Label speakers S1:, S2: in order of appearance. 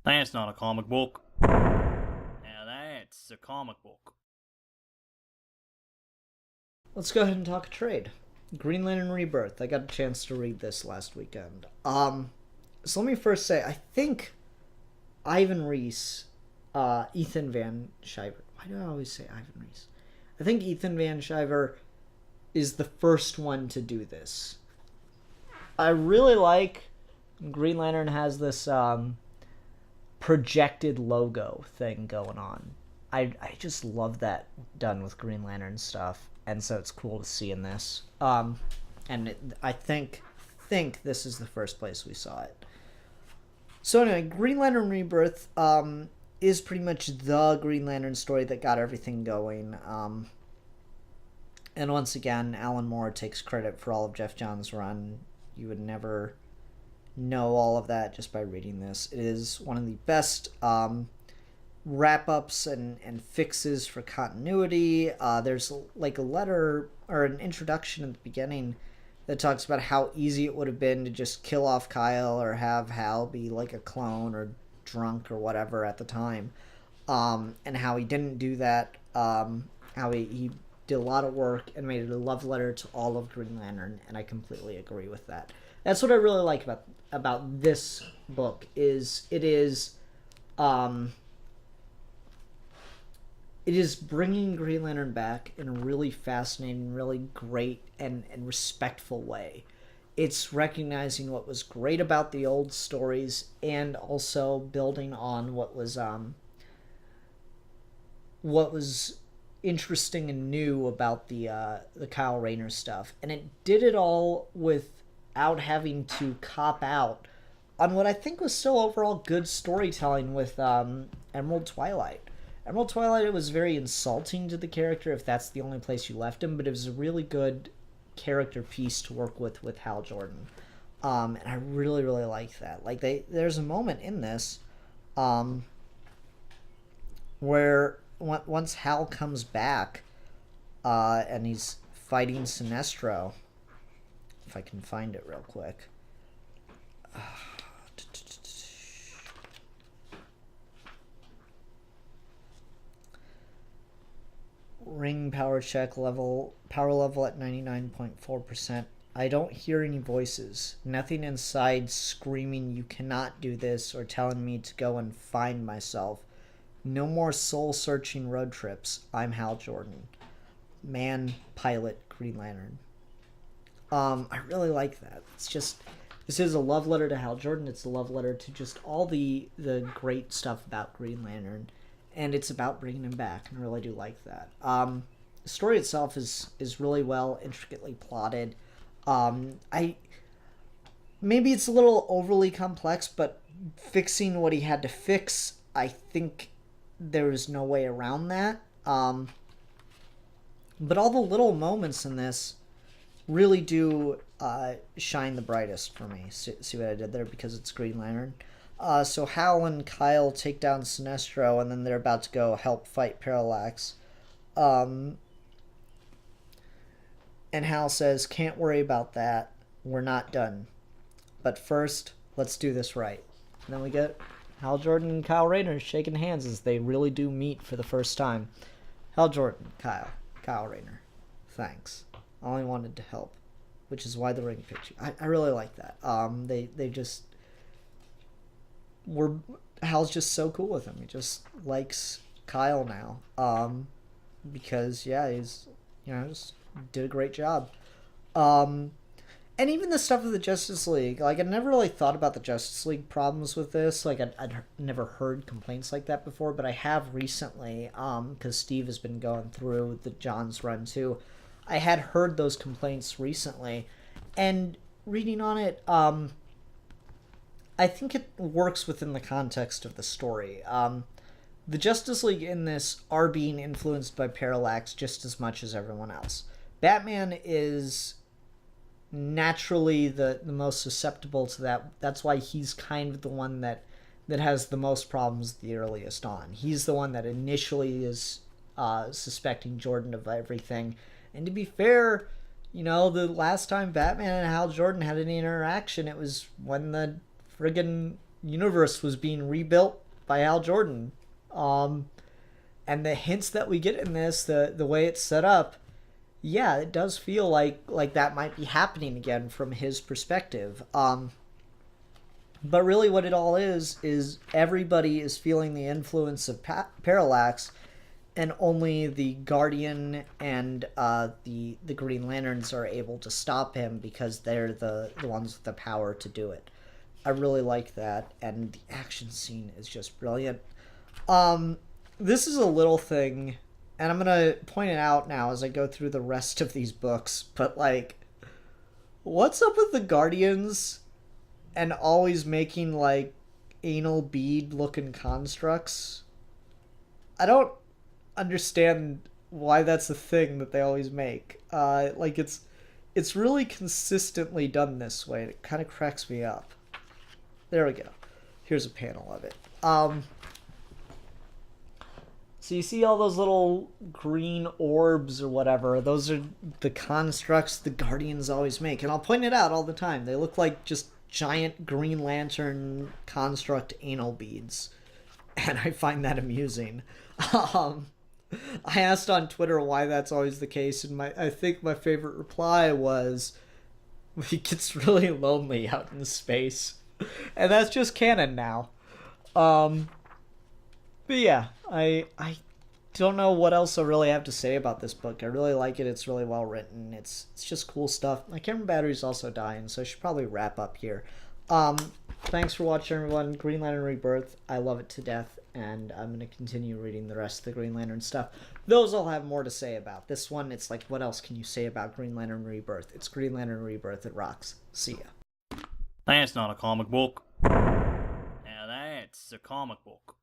S1: That's not a comic book. Now that's a comic book.
S2: Let's go ahead and talk a trade. Green Lantern Rebirth. I got a chance to read this last weekend. So let me first say, I think Ivan Reis, Ethan Van Sciver. Why do I always say Ivan Reis? I think Ethan Van Sciver is the first one to do this. I really like Green Lantern has this projected logo thing going on. I just love that done with Green Lantern stuff, and so it's cool to see in this. I think this is the first place we saw it. So anyway, Green Lantern Rebirth is pretty much the Green Lantern story that got everything going. And once again, Alan Moore takes credit for all of Geoff Johns' run. You would never know all of that just by reading this. It is one of the best wrap-ups and fixes for continuity. There's like a letter or an introduction at the beginning that talks about how easy it would have been to just kill off Kyle or have Hal be like a clone or drunk or whatever at the time, and how he didn't do that, how he did a lot of work and made it a love letter to all of Green Lantern, and I completely agree with that. That's what I really like about this book is it is bringing Green Lantern back in a really fascinating, really great, and respectful way. It's recognizing what was great about the old stories and also building on what was interesting and new about the Kyle Rayner stuff. And it did it all without having to cop out on what I think was still overall good storytelling with Emerald Twilight. Emerald Twilight, it was very insulting to the character if that's the only place you left him, but it was a really good character piece to work with Hal Jordan. And I really, really like that. Like there's a moment in this where once Hal comes back and he's fighting Sinestro, if I can find it real quick. Ring power level at 99.4%. I don't hear any voices. Nothing inside screaming you cannot do this or telling me to go and find myself. No more soul-searching road trips. I'm Hal Jordan. Man, pilot, Green Lantern. I really like that. It's just, this is a love letter to Hal Jordan. It's a love letter to just all the great stuff about Green Lantern. And it's about bringing him back, and I really do like that. The story itself is really well, intricately plotted. Maybe it's a little overly complex, but fixing what he had to fix, I think there is no way around that. But all the little moments in this really do shine the brightest for me. See what I did there? Because it's Green Lantern. So Hal and Kyle take down Sinestro, and then they're about to go help fight Parallax. And Hal says, "Can't worry about that. We're not done. But first, let's do this right." And then we get Hal Jordan and Kyle Rayner shaking hands as they really do meet for the first time. Hal Jordan, Kyle Rayner. Thanks. I only wanted to help, which is why the ring picked you. I really like that. They just Hal's just so cool with him. He just likes Kyle now. Because he's just did a great job. And even the stuff of the Justice League, like I never really thought about the Justice League problems with this. Like I'd never heard complaints like that before, but I have recently, because Steve has been going through the Johns run too. I had heard those complaints recently, and reading on it, I think it works within the context of the story. The Justice League in this are being influenced by Parallax just as much as everyone else. Batman is naturally the most susceptible to that. That's why he's kind of the one that has the most problems the earliest on. He's the one that initially is suspecting Jordan of everything. And to be fair, the last time Batman and Hal Jordan had any interaction, it was when the friggin' universe was being rebuilt by Hal Jordan. Um, and the hints that we get in this, the way it's set up, yeah, it does feel like that might be happening again from his perspective. But really, what it all is everybody is feeling the influence of Parallax, and only the Guardian and the Green Lanterns are able to stop him because they're the ones with the power to do it. I really like that, and the action scene is just brilliant. This is a little thing, and I'm gonna point it out now as I go through the rest of these books. But like, what's up with the Guardians and always making like anal bead looking constructs? I don't understand why that's the thing that they always make. Like it's really consistently done this way. It kind of cracks me up. There we go. Here's a panel of it. So you see all those little green orbs or whatever. Those are the constructs the Guardians always make, and I'll point it out all the time. They look like just giant Green Lantern construct anal beads, and I find that amusing. I asked on Twitter why that's always the case, and I think my favorite reply was, he gets really lonely out in space, and that's just canon now. But yeah, I don't know what else I really have to say about this book. I really like it. It's really well written. It's just cool stuff. My camera battery's also dying, so I should probably wrap up here. Thanks for watching, everyone. Green Lantern Rebirth. I love it to death, and I'm going to continue reading the rest of the Green Lantern stuff. Those I'll have more to say about. This one, it's like, what else can you say about Green Lantern Rebirth? It's Green Lantern Rebirth. It rocks. See ya.
S1: That's not a comic book. Now that's a comic book.